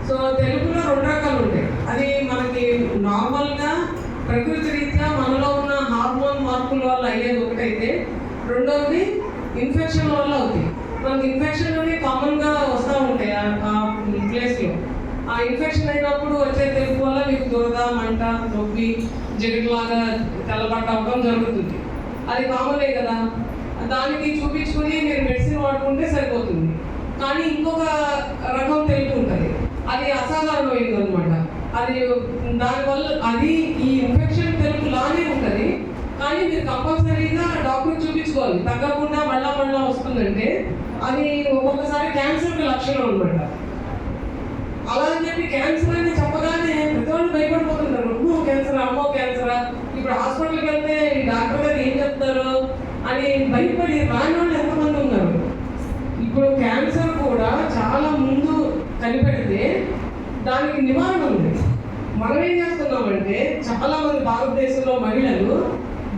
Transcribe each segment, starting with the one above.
So తెలుగులో 2 రకాలు ఉంటాయి. అది మనకి నార్మల్గా ప్రకృతి రీత్యా మనలో ఉన్న హార్మోన్ మార్పుల వల్ల అయ్యేది ఒకటైతే, రెండవది ఇన్ఫెక్షన్ వల్ల అవుతాయి. మనకి ఇన్ఫెక్షన్ అనేవి కామన్గా వస్తూ ఉంటాయి ఆ ప్లేస్లో. ఆ ఇన్ఫెక్షన్ అయినప్పుడు వచ్చే తెలుగు వల్ల మీకు దురద, మంట, నొప్పి, జిగట్లాగా తెల్లబట్ట అవ్వడం జరుగుతుంది. అది కామనే కదా. దానికి చూపించుకుని మీరు మెడిసిన్ వాడుకుంటే సరిపోతుంది. కానీ ఇంకొక రకం తెలుగు ఉంటుంది, అది అసాధారణమైంది అనమాట. అది దానివల్ల అది ఈ ఇన్ఫెక్షన్ తెలుగు లానే ఉంటుంది, కానీ మీరు కంపల్సరీగా డాక్టర్ చూపించుకోవాలి. తగ్గకుండా మళ్ళా వస్తుందంటే అది ఒక్కొక్కసారి క్యాన్సర్కి లక్షణం అనమాట. అలా అని చెప్పి క్యాన్సర్ అని చెప్పగానే ప్రతి వాళ్ళు భయపడిపోతుంటారు. క్యాన్సరా, అమ్మో క్యాన్సరా, ఇప్పుడు హాస్పిటల్కి వెళ్తే డాక్టర్ గారు ఏం చెప్తారు అని భయపడి రాని వాళ్ళు ఎంతమంది ఉన్నారు. ఇప్పుడు క్యాన్సర్ కూడా చాలా ముందు కనిపెడితే దానికి నివారణ ఉంది. మనం ఏం చేస్తున్నామంటే చాలా మంది భారతదేశంలో మహిళలు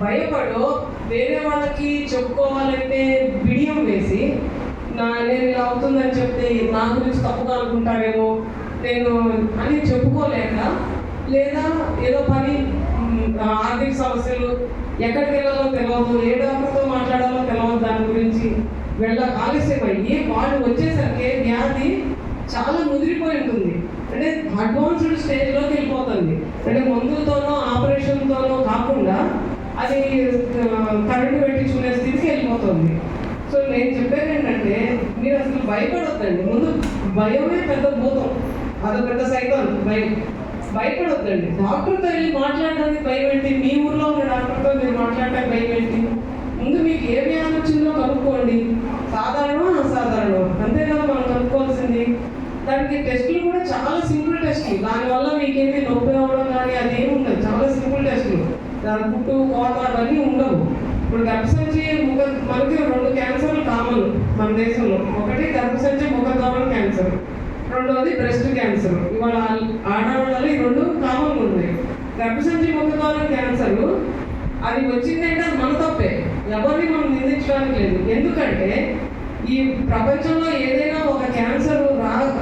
భయపడో వేరే వాళ్ళకి చెప్పుకోవాలంటే బిడియం వేసి నేను ఇలా అవుతుందని చెప్తే నా గురించి తప్పుగా అనుకుంటారేమో నేను అని చెప్పుకోలేక, లేదా ఏదో పని, ఆర్థిక సమస్యలు, ఎక్కడికి వెళ్ళాలో తెలియదు, ఏ డాక్టర్తో మాట్లాడాలో తెలియదు, దాని గురించి ఆలస్యం అయ్యి వాళ్ళు వచ్చేసరికి వ్యాధి చాలా ముదిరిపోయి ఉంటుంది. అంటే అడ్వాన్స్డ్ స్టేజ్లోకి వెళ్ళిపోతుంది. అంటే మందులతోనో ఆపరేషన్తోనో కాకుండా అది కరెంటు పెట్టించుకునే స్థితికి వెళ్ళిపోతుంది. సో నేను చెప్పేది ఏంటంటే మీరు అసలు భయపడొద్దండి. ముందు భయమే పెద్ద భూతం, అదొక పెద్ద సైతం. భయపడొద్దండి. డాక్టర్తో వెళ్ళి మాట్లాడడానికి భయం ఏంటి? మీ ఊర్లో ఉన్న డాక్టర్తో మీరు మాట్లాడటానికి భయం ఏంటి? ముందు మీకు ఏ వ్యాధి వచ్చిందో కనుక్కోండి. సాధారణమా అసాధారణమా అంతే కదా మనం కనుక్కోవాల్సింది. దానికి టెస్టులు కూడా చాలా సింపుల్ టెస్టులు. దానివల్ల మీకేమి నొప్పి అవ్వడం కానీ అదేమి ఉండదు. చాలా సింపుల్ టెస్టులు. దాని పుట్టు, కోత అవన్నీ ఉండవు. ఇప్పుడు గర్భసంచి మనకి 2 క్యాన్సర్లు కామన్ మన దేశంలో. ఒకటి గర్భసంచి ముఖద్వారం క్యాన్సర్, రెండవది బ్రెస్ట్ క్యాన్సర్. ఇవాళ ఆడవాళ్ళలో ఈ 2 కామన్గా ఉన్నాయి. గర్భసంచి ముఖద్వారం క్యాన్సర్ అది వచ్చిందంటే అది మన తప్పే, ఎవరిని మనం నిందించడానికి లేదు. ఎందుకంటే ఈ ప్రపంచంలో ఏదైనా ఒక క్యాన్సర్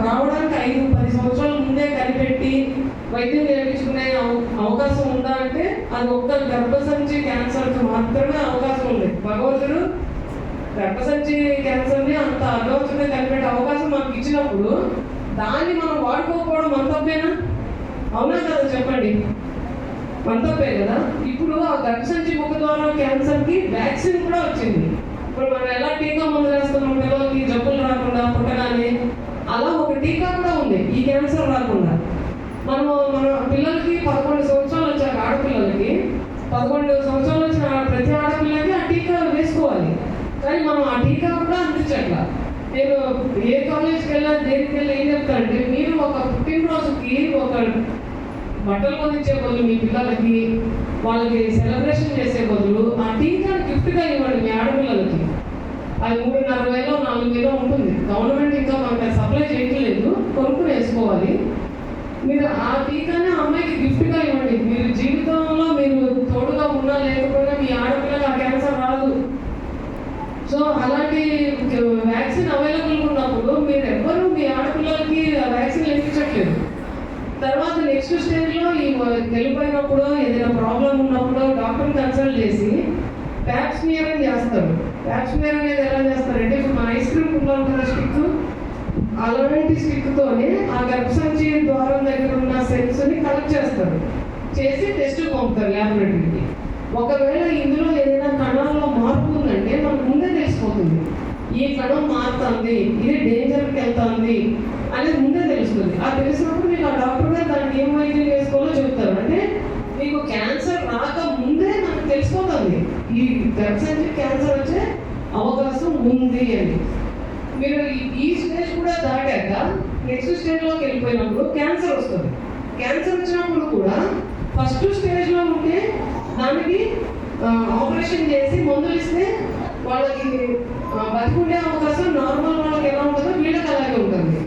రావడానికి 5-10 సంవత్సరాల ముందే కనిపెట్టి వైద్యం చేయించుకునే అవకాశం ఉందా అంటే అది ఒక్క గర్భసంచి క్యాన్సర్కి మాత్రమే అవకాశం ఉంది. భగవంతుడు గర్భసంచి క్యాన్సర్ని అంత అడ్వాన్స్గా కనిపెట్టే అవకాశం మనకు ఇచ్చినప్పుడు దాన్ని మనం వాడుకోకపోవడం మన తప్పేనా? అవునా కదా చెప్పండి, మన తప్పే కదా. ఇప్పుడు ఆ గర్భసంచి ముఖద్వారం క్యాన్సర్కి వ్యాక్సిన్ కూడా వచ్చింది. ఇప్పుడు మనం ఎలా టీకా మందులు వేస్తున్నాం పిల్లలకి జబ్బులు రాకుండా పుట్టగానే, అలా ఒక టీకా కూడా ఉంది ఈ క్యాన్సర్ రాకుండా. మన పిల్లలకి 11 సంవత్సరాలు వచ్చాక ఆడపిల్లలకి 11 సంవత్సరాలు వచ్చిన ప్రతి ఆడపిల్లకి ఆ టీకా వేసుకోవాలి. కానీ మనం ఆ టీకా కూడా అందించట్లా. నేను ఏ కాలేజ్కి వెళ్ళా దేనికి వెళ్ళి ఏం చెప్తానంటే, మీరు ఒక పుట్టినరోజుకి ఒక బట్టలు కొనిచ్చే బదులు మీ పిల్లలకి వాళ్ళకి సెలబ్రేషన్ చేసే బదులు ఆ టీకాని గిఫ్ట్గా ఇవ్వండి మీ ఆడపిల్లలకి. అది 3,500 4,000 ఉంటుంది. గవర్నమెంట్ ఇంకా మనకి సప్లై చేయట్లేదు, కొనుక్కుని వేసుకోవాలి. మీరు ఆ టీకాని అమ్మాయికి గిఫ్ట్గా ఇవ్వండి. మీరు జీవితంలో మీరు తోడుగా ఉన్నా లేకపోయినా మీ ఆడపిల్లకి ఆ క్యాన్సర్ రాదు. సో అలాంటి వ్యాక్సిన్ అవైలబుల్ ఉన్నప్పుడు మీరు ఎవ్వరూ మీ ఆడపిల్లలకి ఆ వ్యాక్సిన్ ఇప్పించట్లేదు. తర్వాత నెక్స్ట్ స్టేజ్లో ఈ వెళ్ళిపోయినప్పుడు ఏదైనా ప్రాబ్లం ఉన్నప్పుడు డాక్టర్ని కన్సల్ట్ చేసి ప్యాప్స్మియర్ అని చేస్తారు. ప్యాప్స్మియర్ అనేది ఎలా చేస్తారంటే, ఇప్పుడు మన ఐస్ క్రీమ్ కుండలు కదా స్టిక్, అలాంటి స్టిక్తోనే ఆ గర్భసంచి ద్వారం దగ్గర ఉన్న సెల్స్ని కలెక్ట్ చేస్తారు. చేసి టెస్ట్ పంపుతారు ల్యాబొరేటరీకి. ఒకవేళ ఇందులో ఏదైనా కణాల్లో మార్పు ఉందంటే మనకు ముందే తెలిసిపోతుంది. ఈ కణం మారుతుంది, ఇది డేంజర్కి వెళ్తుంది అనేది ముందే తెలుస్తుంది. ఆ తెలిసినప్పుడు మీకు ఆ డాక్టర్ గారు దానికి ఏం వైద్యం చేసుకోవాలో చెప్తారు. అంటే మీకు క్యాన్సర్ రాక ముందే మనకు తెలిసిపోతుంది ఈ గర్భసంచి క్యాన్సర్ వచ్చే అవకాశం ఉంది అని. మీరు ఈ స్టేజ్ కూడా దాటాక నెక్స్ట్ స్టేజ్లోకి వెళ్ళిపోయినప్పుడు క్యాన్సర్ వస్తుంది. క్యాన్సర్ వచ్చినప్పుడు కూడా ఫస్ట్ స్టేజ్లో ఉంటే దానికి ఆపరేషన్ చేసి మందులు ఇస్తే వాళ్ళకి బతికుండే అవకాశం నార్మల్ వాళ్ళకి ఎలా ఉంటుందో వీళ్ళకి అలాగే ఉంటుంది.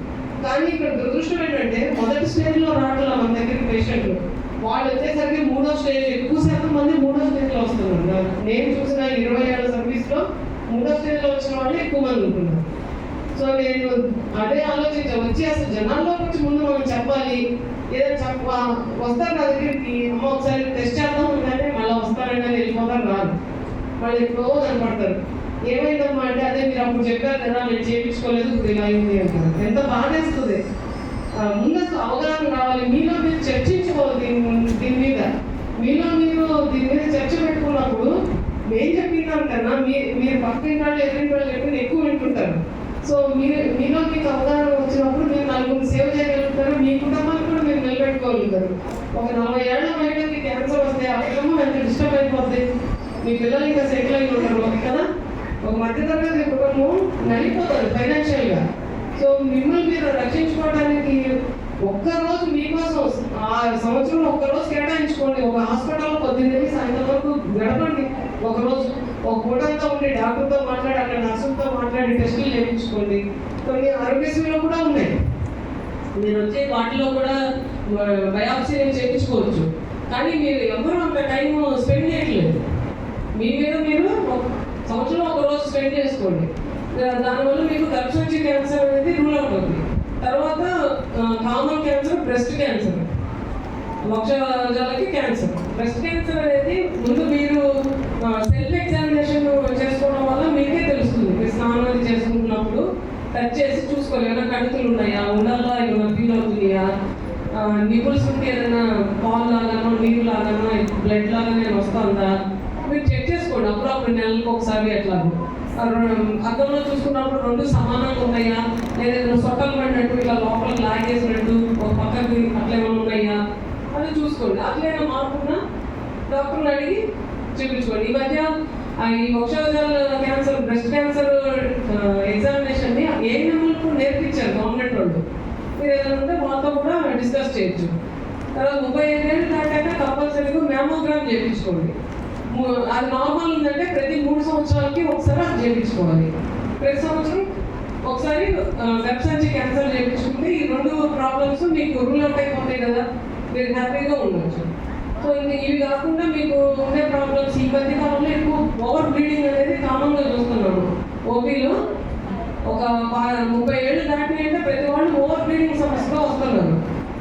కానీ ఇక్కడ దురదృష్టం ఏంటంటే మొదటి స్టేజ్లో రావట్లేదు మన దగ్గరికి పేషెంట్లు. వాళ్ళు వచ్చేసరికి 3వ స్టేజ్, ఎక్కువ శాతం మంది 3వ స్టేజ్లో వస్తున్నారు. నేను చూసిన 20 ఏళ్ళ సర్వీస్లో 3వ స్టేజ్లో వచ్చిన వాళ్ళు ఎక్కువ మంది ఉంటున్నారు. సో నేను అదే ఆలోచించాను, వచ్చి అసలు జనాల్లోకి వచ్చి ముందు మనం చెప్పాలి. ఏదో వస్తారు నా దగ్గరికి, అమ్మ ఒకసారి టెస్ట్ చేద్దాం అంటే మళ్ళీ వస్తారంటే వెళ్ళిపోతారు, రాదు, వాళ్ళు ఎప్పుడో కనపడతారు. ఏమైందమ్మా అంటే అదే మీరు అప్పుడు చెప్పారు కదా నేను చేయించుకోలేదు, ఇప్పుడు ఇలా అయింది అంటారు. ఎంత బాధేస్తుంది. ముందు అసలు అవగాహన రావాలి, మీలో మీరు చర్చించుకోవాలి దీని మీద. మీలో మీరు దీని మీద చర్చ పెట్టుకున్నప్పుడు మేము చెప్పినాం కన్నా మీరు పక్కింటి వాళ్ళు ఎదురింటి వాళ్ళు చెప్పిన ఎక్కువ వింటుంటారు. సో మీలో మీకు అవగాహన వచ్చినప్పుడు మీరు నలుగురు సేవ చేయగలుగుతారు, మీ కుటుంబాన్ని కూడా మీరు నిలబెట్టుకోగలుగుతారు. ఒక 40 ఏళ్ల మహిళకి క్యాన్సర్ వస్తే ఆ కుటుంబం ఎంత డిస్టర్బ్ అయిపోద్ది, మీ పిల్లలు ఇంకా సెటిల్ అయి ఉంటారు కదా. ఒక మధ్యతరగతి కుటుంబం నలిపోతారు ఫైనాన్షియల్గా. సో మిమ్మల్ని మీరు రక్షించుకోవడానికి ఒక్కరోజు మీకోసం ఆ సంవత్సరంలో ఒక్కరోజు కేటాయించుకోండి. ఒక హాస్పిటల్లో 18 సాయంత్రం వరకు గడపండి. ఒకరోజు ఒక పూట అంతా ఉండి డాక్టర్తో మాట్లాడి అక్కడ నర్సులతో మాట్లాడి టెస్టులు చేయించుకోండి. కొన్ని ఆరోగ్యశ్రీలో కూడా ఉన్నాయి, మీరు వచ్చే వాటిలో కూడా బయాప్సీ చేయించుకోవచ్చు. కానీ మీరు ఎవరు అంత టైం స్పెండ్ చేయట్లేదు. మీ మీద మీరు సంవత్సరం ఒక రోజు స్పెండ్ చేసుకోండి. దానివల్ల మీకు గర్భసంచి క్యాన్సర్ అనేది రూల్ అవుట్ అవుతుంది. తర్వాత కామన్ క్యాన్సర్ బ్రెస్ట్ క్యాన్సర్, వక్షజాలకి క్యాన్సర్. బ్రెస్ట్ క్యాన్సర్ అనేది ముందు మీరు సెల్ఫ్ ఎగ్జామినేషన్ చేసుకోవడం వల్ల మీకే తెలుస్తుంది. మీరు స్నానం చేసుకుంటున్నప్పుడు టచ్ చేసి చూసుకోవాలి, ఏమైనా కణుతులు ఉన్నాయా, ఉండాలా, ఏమైనా ఫీల్ అవుతున్నాయా, నిపుల్స్ ఉంటే ఏదైనా పాలు లాగానో నీరు లాగానో బ్లడ్ లాగానే వస్తుందా మీరు చెక్ చేసుకోండి. అప్పుడు నెలలకు ఒకసారి అట్లా అద్దంలో చూసుకున్నప్పుడు 2 సమానంగా ఉన్నాయా, లేదా సొట్టలు పడినట్టు ఇట్లా లోపలికి లాగేసినట్టు ఒక పక్కకి అట్లా ఏమైనా ఉన్నాయా అది చూసుకోండి. అట్లైనా మార్పున్నా డాక్టర్ని అడిగి చూపించుకోండి. ఈ మధ్య ఈ వక్షజాల క్యాన్సర్ బ్రెస్ట్ క్యాన్సర్ ఎగ్జామినేషన్ని ఏఎన్ఎంలకు నేర్పించారు గవర్నమెంట్ వాళ్ళు. మీరు ఏదైనా ఉంటే వాళ్ళతో కూడా డిస్కస్ చేయొచ్చు. తర్వాత 35 ఏళ్ళు దాటాక కంపల్సరీగా మ్యామోగ్రామ్ చేయించుకోండి. అది నార్మల్ ఉందంటే ప్రతి 3 సంవత్సరాలకి ఒకసారి అది చేయించుకోవాలి. ప్రతి సంవత్సరం ఒకసారి గర్భసంచి క్యాన్సర్ చేయించుకుంటే ఈ 2 ప్రాబ్లమ్స్ మీకు రూల్ అవుట్ అయిపోతాయి కదా, మీరు హ్యాపీగా ఉండొచ్చు. సో ఇవి కాకుండా మీకు ఉండే ప్రాబ్లమ్స్ ఈ మధ్య కాలంలో ఎక్కువ ఓవర్ బ్లీడింగ్ అనేది కామన్గా చూస్తున్నాము. ఓపీలో ఒక 30 ఏళ్ళు దాటినాయంటే ప్రతి వాళ్ళు ఓవర్ బ్లీడింగ్ సమస్యగా వస్తున్నారు.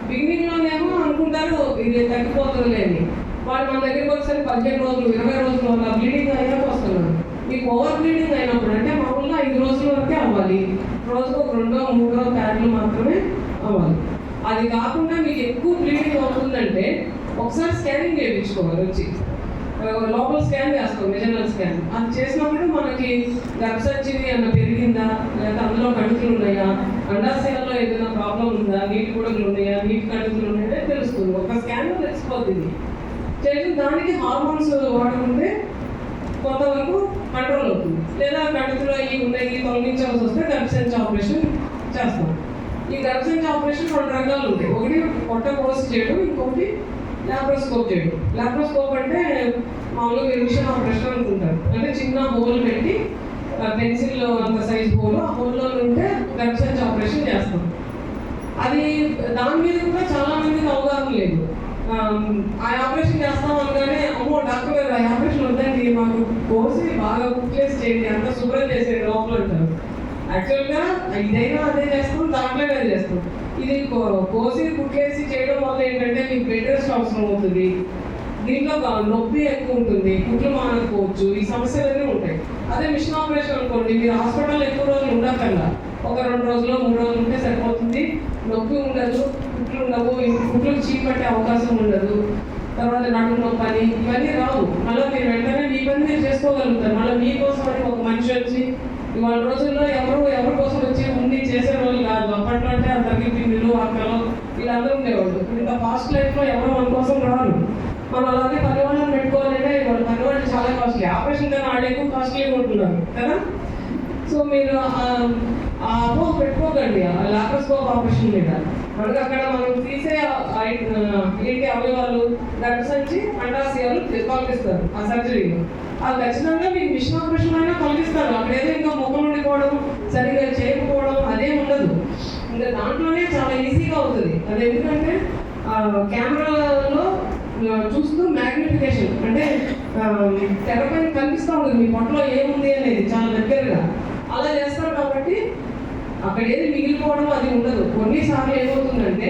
బిగినింగ్లోనేమో అనుకుంటారు ఇది తగ్గిపోతుంది అని, వాళ్ళు మన దగ్గరికి ఒకసారి 15 రోజులు 20 రోజులు అలా బ్లీడింగ్ అయ్యాక వస్తున్నారు. మీకు ఓవర్ బ్లీడింగ్ అయినప్పుడు అంటే మామూలుగా 5 రోజుల వరకే అవ్వాలి, రోజుకు 2-3 ప్యాడ్లు మాత్రమే అవ్వాలి. అది కాకుండా మీకు ఎక్కువ బ్లీడింగ్ అవుతుందంటే ఒకసారి స్కానింగ్ చేయించుకోవాలి. వచ్చి లోపల స్కాన్ చేస్తాం, మెజనల్ స్కాన్. అది చేసినప్పుడు మనకి గర్భసంచి ఏమైనా పెరిగిందా, లేకపోతే అందులో కణుతులు ఉన్నాయా, అండాశయాల్లో ఏదైనా ప్రాబ్లం ఉందా, నీటి గుడలు ఉన్నాయా, నీటి కణుతులు ఉన్నాయా తెలుస్తుంది. ఒక స్కాన్లో తెలిసిపోతుంది. చేసిన దానికి హార్మోన్స్ వాడుకుంటే కొంతవరకు కంట్రోల్ అవుతుంది. లేదా కణుతులు అవి ఉన్నాయి తొలగించాల్సి వస్తే గర్భసంచి ఆపరేషన్ చేస్తాం. ఈ గర్భసంచి ఆపరేషన్ 2 రకాలు ఉంటాయి. ఒకటి పొట్ట కోసి చేయడం, ఇంకొకటి లాప్రోస్కోప్ చేయడం. లాప్రోస్కోప్ అంటే మామూలుగా మిషన్ ఆపరేషన్ అనుకుంటారు. అంటే చిన్న హోల్ పెట్టి పెన్సిల్ అంత సైజ్ హోల్, ఆ హోల్లో ఉంటే గర్భసంచి ఆపరేషన్ చేస్తాం. అది దాని మీద కూడా చాలా మందికి అవగాహన లేదు. ఆ ఆపరేషన్ చేస్తాం అనగానే అమ్మో డాక్టర్ గారు ఆ ఆపరేషన్ వద్దండి, మాకు కోసి బాగా కుక్ చేసి చేయండి, అంత శుభ్రం చేసేది లోపల అంటారు. యాక్చువల్గా ఇదైనా అదే చేస్తాం, దాంట్లోనే అదే చేస్తాం. ఇది కోసి కుక్కేసి చేయడం వల్ల ఏంటంటే మీకు బెడ్ రెస్ట్ అవసరం అవుతుంది, దీంట్లో నొప్పి ఎక్కువ ఉంటుంది, కుట్లు మానకపోవచ్చు, ఈ సమస్యలన్నీ ఉంటాయి. అదే మిషన్ ఆపరేషన్ అనుకోండి, మీరు హాస్పిటల్లో ఎక్కువ రోజులు ఉండకల్లా ఒక 2 రోజులు 3 రోజులు ఉంటే సరిపోతుంది. నొప్పి ఉండదు, కుట్లు ఉండవు, కుట్లు చీపట్టే అవకాశం ఉండదు, తర్వాత నడుము నొప్పి అని ఇవన్నీ రావు. మళ్ళీ మీరు వెంటనే మీ పని మీరు చేసుకోగలుగుతారు. మళ్ళీ మీకోసం అని ఒక మనిషి వచ్చి ఇవాళ రోజుల్లో ఎవరి కోసం వచ్చి ఉండి చేసే వాళ్ళు కాదు. అప్పట్లో అంటే అందరికీ పిల్లలు అక్కలు వీళ్ళందరూ ఉండేవాళ్ళు. ఇంత ఫాస్ట్ లైఫ్లో ఎవరు మన కోసం రారు. మనం అలాగే పని వాళ్ళని పెట్టుకోవాలంటే వాళ్ళు పని వాళ్ళు చాలా కాస్ట్లీ, ఆపరేషన్ కన్నా వాళ్ళు ఎక్కువ కాస్ట్లీగా ఉంటున్నారు కదా. సో మీరు అపోహ పెట్టుకోకండి లాప్రోస్కోప్ ఆపరేషన్ మీద. మనకి అక్కడ మనం తీసే ఏంటి అవయవాలు గర్భసంచి అండాశయాలు తొలగిస్తారు ఆ సర్జరీలో. అది ఖచ్చితంగా మీకు మిషన్ ఆపరేషన్ అయినా తొలగిస్తారు. అక్కడేదో ఇంకా ముఖం ఉండిపోవడం సరిగా చేయకపోవడం అదే ఉండదు. ఇంకా దాంట్లోనే చాలా ఈజీగా అవుతుంది. అది ఎందుకంటే కెమెరాలో చూస్తూ మ్యాగ్నిఫికేషన్ అంటే తెరపైన కనిపిస్తూ ఉంటుంది మీ పొట్టలో ఏముంది అనేది చాలా దగ్గరగా అలా చేస్తారు. కాబట్టి అక్కడ ఏది మిగిలిపోవడం అది ఉండదు. కొన్నిసార్లు ఏమవుతుందంటే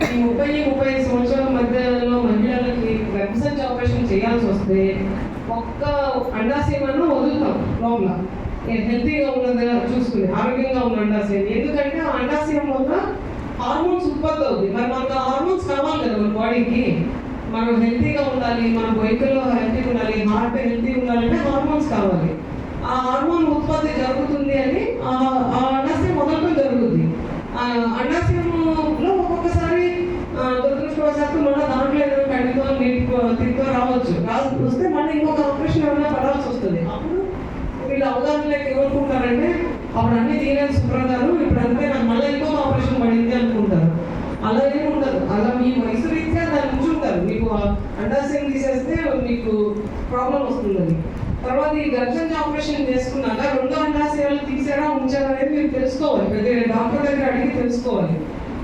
ఈ 30-35 సంవత్సరాల మధ్యలో మహిళలకి గర్భసంచి ఆపరేషన్ చేయాల్సి వస్తే ఒక్క అండాశయమన్నా వదులుతాం లోపల, హెల్తీగా ఉన్నదిగా చూసుకుని ఆరోగ్యంగా ఉన్న అండాశయం. ఎందుకంటే ఆ అండాశయం వల్ల హార్మోన్స్ ఉత్పత్తి అవుతుంది. మరి మనకు ఆ హార్మోన్స్ కావాలి కదా మన బాడీకి. మనం హెల్తీగా ఉండాలి, మన వెహికల్లో హెల్తీగా ఉండాలి, హార్ట్ హెల్తీగా ఉండాలంటే హార్మోన్స్ కావాలి. ఆ హార్మోన్ ఉత్పత్తి జరుగుతుంది అని ఆ అండాశయం వదలటం జరుగుతుంది. అండాశయంలో ఒక్కొక్కసారి దురదృష్టవశాత్తు మళ్ళీ దాంట్లో ఏదైనా కంటితో తిరిగి రావచ్చు. వస్తే మళ్ళీ ఇంకొక ఆపరేషన్ ఏమైనా పడాల్సి వస్తుంది. అప్పుడు వీళ్ళు అవగాహనలోకి ఏమనుకుంటారంటే అప్పుడు అన్ని తీయలేదు శుభ్రంగాను, ఇప్పుడు అంతే నాకు మళ్ళీ ఇంకొక ఆపరేషన్ పడింది అనుకుంటారు. అలా ఏమి ఉండదు. అలా మీ వయసు రీత్యా దాన్ని ఉంచుంటారు. మీకు అండాశయం తీసేస్తే మీకు ప్రాబ్లం వస్తుందని. తర్వాత ఈ గర్భసంచి ఆపరేషన్ చేసుకున్నాక 2 అండాశయాలు తీసారా ఉంచారా అనేది మీరు తెలుసుకోవాలి. ప్రతి డాక్టర్ దగ్గర అడిగి తెలుసుకోవాలి.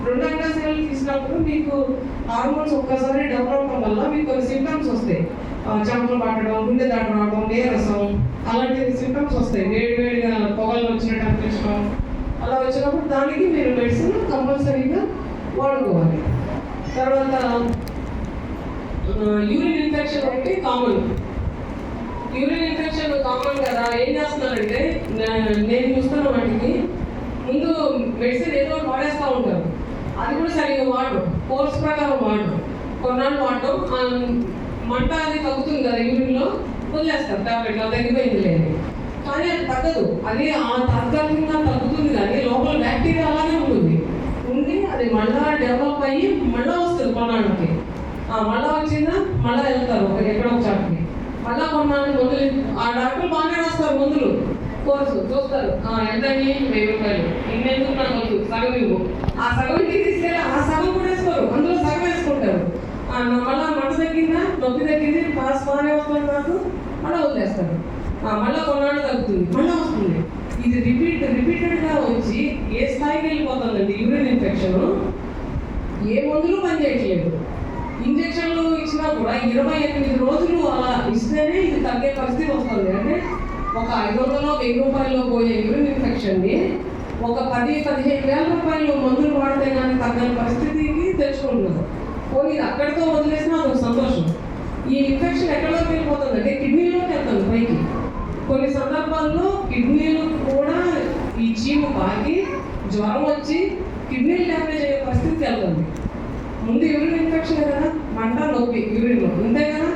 2 అండాశయాలు తీసినప్పుడు మీకు హార్మోన్స్ ఒక్కసారి డెవలప్ అవడం వల్ల మీకు కొన్ని సింటమ్స్ వస్తాయి. చెమటలు పట్టడం, గుండె దాటి రావడం, నీరసం, అలాంటి సింటమ్స్ వస్తాయి. వేడిగా పొగలు వచ్చినట్టు అనిపించడం. అలా వచ్చినప్పుడు దానికి మీరు మెడిసిన్ కంపల్సరీగా వాడుకోవాలి. తర్వాత యూరిన్ ఇన్ఫెక్షన్ ఒకటి కామన్. యూరిన్ ఇన్ఫెక్షన్ కామన్ కదా. ఏం చేస్తున్నారంటే నేను చూస్తున్న వాటికి ముందు మెడిసిన్ ఏదో వాడేస్తూ ఉంటారు. అది కూడా సరిగ్గా వాడరు, కోర్స్ ప్రకారం వాడరు. కొన్నాళ్ళు వాడటం మంట అది తగ్గుతుంది కదా యూరిన్లో, వదిలేస్తారు టాబ్లెట్లు, అది తగ్గిపోయింది లేదు. కానీ అది తగ్గదు. అది తాత్కాలికంగా తగ్గుతుంది కానీ లోపల బ్యాక్టీరియా అలాగే ఉంటుంది. అది మళ్ళా డెవలప్ అయ్యి మళ్ళీ వస్తుంది కొన్నాళ్ళకి. మళ్ళీ వచ్చిందా మళ్ళీ వెళ్తారు ఎక్కడో ఒక చాటుకి. మళ్ళీ కొన్నాళ్ళు మందులు ఆ డాక్టర్లు బాగానే రాస్తారు మందులు, కోర్సు చూస్తారు ఎంతని 1000 రూపాయలు, ఇన్నెందుకు నాకు వద్దు, సగం ఇవ్వు. ఆ సగం ఇంటికి తీసుకెళ్ళి ఆ సగం కూడా వేసుకోరు, అందులో సగం వేసుకుంటారు. మళ్ళీ మంట తగ్గిందా, నొప్పి తగ్గింది, పాస్ బాగానే వస్తుంది నాకు, మళ్ళీ వదిలేస్తారు. మళ్ళీ కొన్నాళ్ళు తగ్గుతుంది, మళ్ళీ వస్తుంది. ఇది రిపీటెడ్గా వచ్చి ఏ స్థాయికి వెళ్ళిపోతుందండి యూరిన్ ఇన్ఫెక్షన్. ఏ మందులు పనిచేయట్లేదు. ఇంజక్షన్లు ఇచ్చినా కూడా 28 రోజులు అలా ఇస్తేనే ఇది తగ్గే పరిస్థితి వస్తుంది. అంటే ఒక 500-1000 రూపాయలు పోయే యూరిన్ ఇన్ఫెక్షన్ని ఒక 10-15 వేల రూపాయలు మందులు వాడితే కానీ తగ్గని పరిస్థితికి తెచ్చుకుంటున్నారు. పోనీ ఇది అక్కడితో వదిలేసినా అదొక సంతోషం. ఈ ఇన్ఫెక్షన్ ఎక్కడిలోకి వెళ్ళిపోతుందంటే కిడ్నీలోకి వెళ్తుంది పైకి. కొన్ని సందర్భాల్లో కిడ్నీలు కూడా ఈ చీము పాకి జ్వరం వచ్చి కిడ్నీలు డ్యామేజ్ అయ్యే పరిస్థితికి వెళ్తుంది. ముందు యూరిన్ ఇన్ఫెక్షన్ కదా, మంట నొప్పి యూరిన్లో అంతే కదా.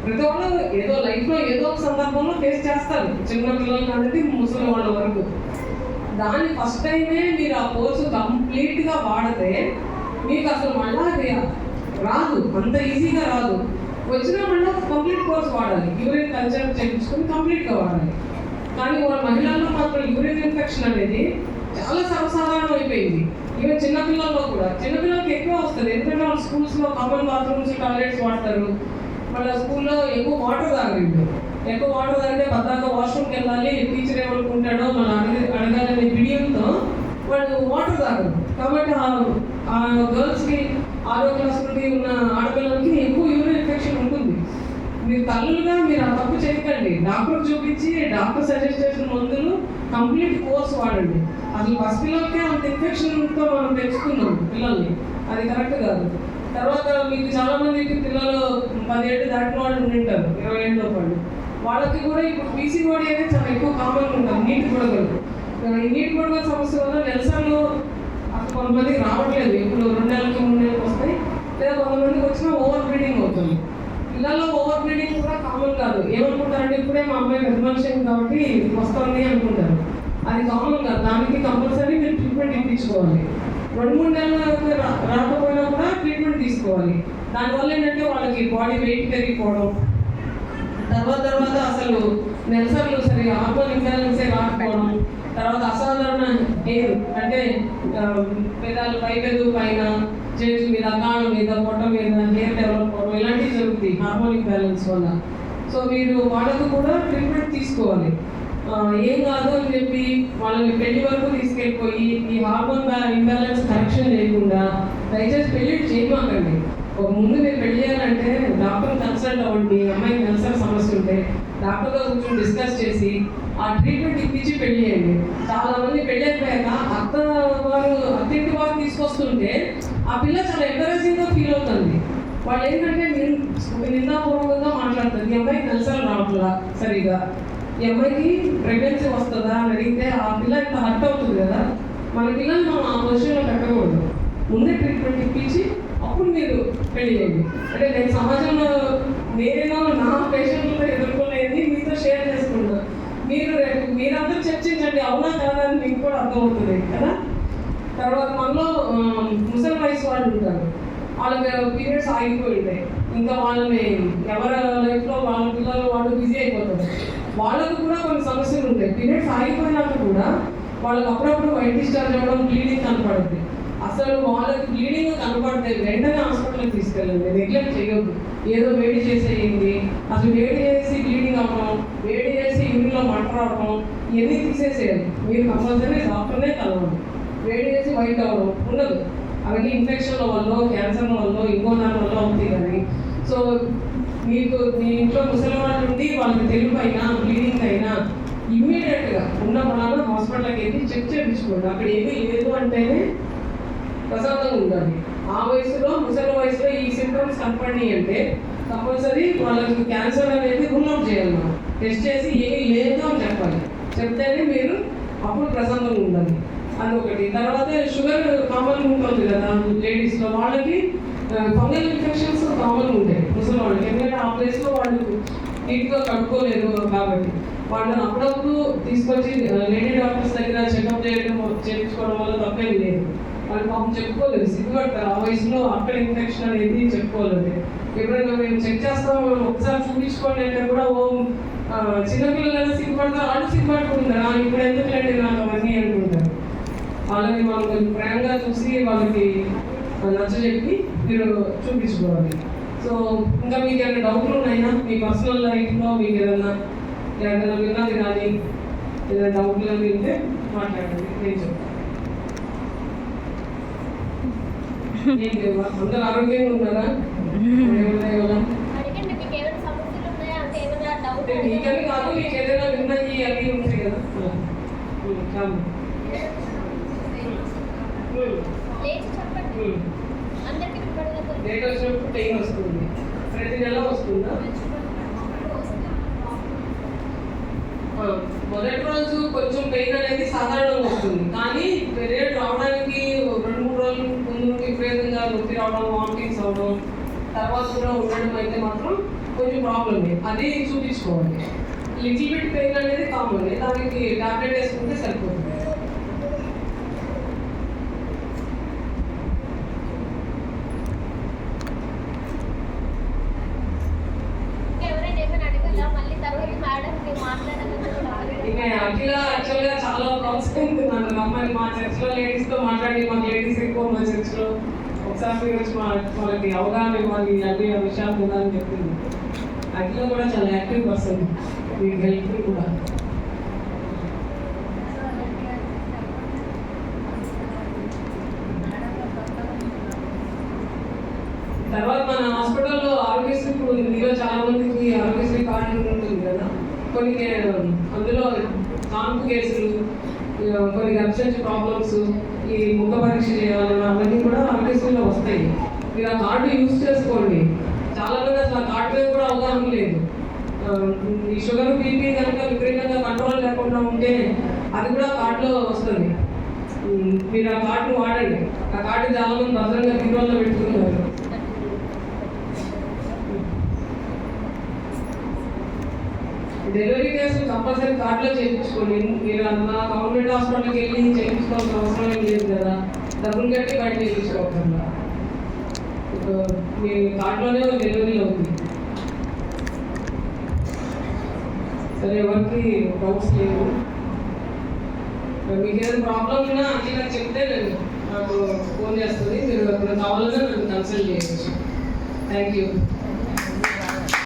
ప్రతి వాళ్ళు ఏదో లైఫ్లో ఏదో ఒక సందర్భంలో ఫేస్ చేస్తారు, చిన్న పిల్లలు కాబట్టి ముసలి వాళ్ళ వరకు. దాన్ని ఫస్ట్ టైమే మీరు ఆ కోర్సు కంప్లీట్గా వాడితే మీకు అసలు మళ్ళా అది రాదు, అంత ఈజీగా రాదు. వచ్చినా మళ్ళీ కంప్లీట్ కోర్స్ వాడాలి, యూరిన్ కల్చర్ చేయించుకొని కంప్లీట్గా వాడాలి. కానీ వాళ్ళ మహిళల్లో మాత్రం యూరిన్ ఇన్ఫెక్షన్ అనేది చాలా సర్వసాధారణం అయిపోయింది. ఈవెన్ చిన్నపిల్లల్లో కూడా, చిన్నపిల్లలకి ఎక్కువ వస్తుంది. ఎందుకంటే వాళ్ళు స్కూల్స్లో కామన్ బాత్రూమ్స్, టాయిలెట్స్ వాడతారు. వాళ్ళ స్కూల్లో ఎక్కువ వాటర్ తాగలేదు. ఎక్కువ వాటర్ తాగితే భద్రంగా వాష్రూమ్కి వెళ్ళాలి, టీచర్ ఏమనుకుంటాడో మనం అడగాలనే బిడియంతో వాళ్ళు వాటర్ తాగరు. కాబట్టి ఆ గర్ల్స్కి 6వ క్లాస్ నుండి ఉన్న ఆడపిల్లలకి ఎక్కువ యూరిన్ ఇన్ఫెక్షన్ ఉంటుంది. మీరు తల్లులుగా మీరు ఆ తప్పు చేయకండి. డాక్టర్ చూపించి డాక్టర్ సజెస్ట్ చేసిన మందులు కంప్లీట్ కోర్స్ వాడండి. అసలు పసిపిల్లలకే అంత ఇన్ఫెక్షన్తో మనం తెచ్చుకున్నాం పిల్లల్ని, అది కరెక్ట్ కాదు. తర్వాత మీకు చాలా మందికి పిల్లలు 10 ఏళ్ళు దాటిన వాళ్ళు ఉంటారు, 20 ఏళ్ళ వాళ్ళు. వాళ్ళకి కూడా ఇప్పుడు పీసీఓడి అనేది చాలా ఎక్కువ కామన్గా ఉంటుంది. నీటి బుడగలు, ఈ నీటి బుడగల సమస్య వల్ల నెలసర్లు అసలు కొంతమందికి రావట్లేదు. ఇప్పుడు 2 నెలలకి 3 నెలలకు వస్తాయి, లేదా కొంతమందికి వచ్చినా ఓవర్ బ్రీడింగ్ అవుతుంది. పిల్లల్లో ఓవర్ బ్రీడింగ్ కూడా కామన్ కాదు. ఏమనుకుంటారంటే ఇప్పుడే మా అమ్మాయి పెద్ద మనిషి కాబట్టి వస్తుంది అనుకుంటారు. అది కామన్ కాదు. దానికి కంపల్సరీ మీరు ట్రీట్మెంట్ ఇప్పించుకోవాలి. 2-3 నెలలు రాకపోయినా కూడా ట్రీట్మెంట్ తీసుకోవాలి. దానివల్ల ఏంటంటే వాళ్ళకి బాడీ వెయిట్ పెరిగిపోవడం, తర్వాత అసలు నెలసర్లు సరిగా హార్మోన్ ఇంబ్యాలెన్సే రాకపోవడం, తర్వాత అసాధారణ హెయిర్ అంటే పెదాలు పైపెదు పైన, చేతుల మీద, కాళ్ళ మీద, పొట్ట మీద హెయిర్ డెవలప్ అవ్వడం, ఇలాంటివి జరుగుతాయి హార్మోన్ ఇంబ్యాలెన్స్ వల్ల. సో మీరు వాళ్ళకు కూడా ట్రీట్మెంట్ తీసుకోవాలి. ఏం కాదు అని చెప్పి వాళ్ళని పెళ్లి వరకు తీసుకెళ్ళిపోయి ఈ హార్మోన్ ఇంబ్యాలెన్స్ కరెక్షన్ చేయకుండా దయచేసి పెళ్లి చేయమాకండి. ఒక ముందు మీరు పెళ్లి చేయాలంటే డాక్టర్ని కన్సల్ట్ అవ్వండి. అమ్మాయికి క్యాన్సర్ సమస్య ఉంటే డాక్టర్తో కూర్చొని డిస్కస్ చేసి ఆ ట్రీట్మెంట్ ఇప్పించి పెళ్లి చేయండి. చాలా మంది పెళ్లి అయిపోయాక అత్తింటి వారు తీసుకొస్తుంటే ఆ పిల్ల చాలా ఎంకరేజింగ్గా ఫీల్ అవుతుంది. వాళ్ళు ఏంటంటే నిందాపూర్వకంగా మాట్లాడుతుంది, ఈ అమ్మాయికి నెలసలు రావట్లా సరిగా, ఈ అమ్మాయికి ప్రెగ్నెన్సీ వస్తుందా అని అడిగితే ఆ పిల్ల ఇంత హర్ట్ అవుతుంది కదా. మన పిల్లల్ని మనం ఆ పొజిషన్లో పెట్టకూడదు. ముందే ట్రీట్మెంట్ ఇప్పించి అప్పుడు మీరు పెళ్లి చేయండి. అంటే నేను సమాజంలో నేను నా పేషెంట్లో ఎదుర్కొనేది మీతో షేర్ చేసుకున్నాను. మీరందరూ చర్చించండి, అవునా కాదా అని మీకు కూడా అర్థమవుతుంది కదా. తర్వాత మనలో ముసలి వయసు వాళ్ళు ఉంటారు, వాళ్ళకి పీరియడ్స్ ఆగిపోయి ఉంటాయి, ఇంకా వాళ్ళని ఎవరి లైఫ్లో వాళ్ళ పిల్లలు వాళ్ళు బిజీ అయిపోతారు. వాళ్ళకు కూడా కొన్ని సమస్యలు ఉంటాయి. పీరియడ్స్ ఆగిపోయినాక కూడా వాళ్ళకి అప్పుడప్పుడు వైట్ డిశ్చార్జ్ అవ్వడం, బ్లీడింగ్ కనపడుతుంది. అసలు వాళ్ళకి బ్లీడింగ్ కనపడితే వెంటనే హాస్పిటల్కి తీసుకెళ్ళండి, నెగ్లెక్ట్ చేయొద్దు. ఏదో వేడి చేసేయండి, అసలు వేడి చేసి బ్లీడింగ్ అవ్వడం, వేడి చేసి యూరిన్లో మంట రావడం, ఇవన్నీ తీసేసేయాలి. మీరు కంపల్సరీ డాక్టర్నే కలవండి. వేడి చేసి వైట్ అవ్వడం ఉండదు, అవన్నీ ఇన్ఫెక్షన్ల వల్ల, క్యాన్సర్ల వల్ల, ఇంకో దాని వల్ల అవుతాయి. కానీ సో మీకు మీ ఇంట్లో ముసలి వాళ్ళు ఉండి వాళ్ళకి తెలుగు అయినా బ్లీడింగ్ అయినా ఇమ్మీడియట్గా ఉన్న వాళ్ళ హాస్పిటల్కి వెళ్ళి చెక్ చేయించుకోండి. అక్కడ ఏమీ లేదు అంటేనే ప్రశాంతంగా ఉండాలి. ఆ వయసులో ముసలి వయసులో ఈ సింప్టమ్స్ కనపడి అంటే కంపల్సరీ వాళ్ళకి క్యాన్సర్ అనేది రూల్ అవుట్ చేయాలి. మనం టెస్ట్ చేసి ఏమీ లేదు అని చెప్పాలి. చెప్తేనే మీరు అప్పుడు ప్రశాంతంగా ఉండాలి. అదొకటి. తర్వాత షుగర్ కామన్ ఉంటుంది కదా లేడీస్లో, వాళ్ళకి ఫంగల్ ఇన్ఫెక్షన్స్ కామన్ ఉంటాయి ముసలి వాళ్ళకి. ఎందుకంటే ఆ ప్లేస్లో వాళ్ళు నీట్గా కట్టుకోలేదు కాబట్టి వాళ్ళని అప్పుడప్పుడు తీసుకొచ్చి లేడీ డాక్టర్స్ దగ్గర చెకప్ చేయించుకోవడం వల్ల తప్పేం లేదు. వాళ్ళు పాపం చెప్పుకోలేదు, సిగ్గుపడతారు ఆ వయసులో. అక్కడ ఇన్ఫెక్షన్ అనేది చెప్పుకోలేదు. ఎప్పుడైనా మేము చెక్ చేస్తాం, ఒకసారి చూపించుకోండి అంటే కూడా చిన్నపిల్లలైనా సిగ్గుపడతారు, వాళ్ళు సిగ్గుపడుకుంటారు. ఇప్పుడు ఎందుకు లేండి నాకు అవన్నీ అనుకుంటారు. వాళ్ళని మనం కొంచెం ప్రేమగా చూసి వాళ్ళకి నచ్చజెప్పి మీరు చూపించుకోవాలి. సో ఇంకా మీకు ఏమైనా డౌట్లు ఉన్నాయినా మీ పర్సనల్ లైఫ్లో, మీకు ఏదైనా విన్నది కానీ ఏదైనా డౌట్లు కానీ ఉంటే మాట్లాడండి, నేను చెప్తాను. అందరూ ఆరోగ్యంగా ఉన్నారా? మీకని కాదు, మీకు ఏదైనా విన్నది అవి ఉంటాయి కదా. డేట్ వచ్చినప్పుడు పెయిన్ వస్తుంది, ప్రతి నెల వస్తుందా? మొదటి రోజు కొంచెం పెయిన్ అనేది సాధారణంగా వస్తుంది, కానీ పీరియడ్ రావడానికి 2-3 రోజులు ముందు నుండి విపరీతంగా నొప్పి రావడం, వామిటింగ్స్ అవడం, తర్వాత కూడా ఉండడం అయితే మాత్రం కొంచెం ప్రాబ్లమే. అది చూపించుకోవాలి. లిటిల్ బిట్ పెయిన్ అనేది కామన్, దానికి టాబ్లెట్ వేసుకుంటే సరిపోతుంది. అఖిల యాక్చువల్గా చాలా ప్రోత్సహిస్తున్నాను అమ్మాయి. మా చర్చ్లో లేడీస్తో మాట్లాడి, మాకు లేడీస్ ఎక్కువ మా చర్చ్లో, ఒకసారి మీరు వచ్చి వాళ్ళకి అవగాహన ఇవ్వాలి, అన్ని విషయాలు ఉందని చెప్పింది. అఖిల కూడా చాలా యాక్టివ్ పర్సన్, మీకు హెల్ప్ కూడా. తర్వాత మన హాస్పిటల్లో ఆరోగ్యశ్రీ ఇందులో చాలా మందికి ఆరోగ్యశ్రీ కార్డు ఉంటుంది కదా. కొన్ని అందులో కాన్పు కేసులు, కొన్ని అబ్సెన్స్ ప్రాబ్లమ్స్, ఈ ముఖ పరీక్ష చేయాలన్నా అవన్నీ కూడా ఆరోగ్యశ్రీలో వస్తాయి. మీరు ఆ కార్డు యూజ్ చేసుకోండి. చాలా మంది అసలు ఆ కార్డు మీద కూడా అవగాహన లేదు. ఈ షుగర్, బీపీ కనుక విపరీతంగా కంట్రోల్ లేకుండా ఉంటే అది కూడా కార్డులో వస్తుంది. మీరు ఆ కార్డును వాడండి. ఆ కార్డు చాలా మంది భద్రంగా బీరోల్లో పెట్టుకున్నారు. డెలివరీ కేసులు కంపల్సరీ కార్డులో చేయించుకోండి. మీరు అన్న గవర్నమెంట్ హాస్పిటల్కి వెళ్ళి చేయించుకోవాల్సిన అవసరం ఏం లేదు కదా, డబ్బులు కట్టి బయట చేయించుకోకుండా మీ కార్డులోనే డెలివరీలో ఉంది. సరే, ఎవరికి డౌట్స్ లేవు. మీకు ఏదైనా ప్రాబ్లం ఉన్నా అట్లా నాకు చెప్తే నేను నాకు ఫోన్ చేస్తుంది. మీరు ఎప్పుడు కావాలన్నా నన్ను కన్సల్ట్ చేయవచ్చు. Thank you.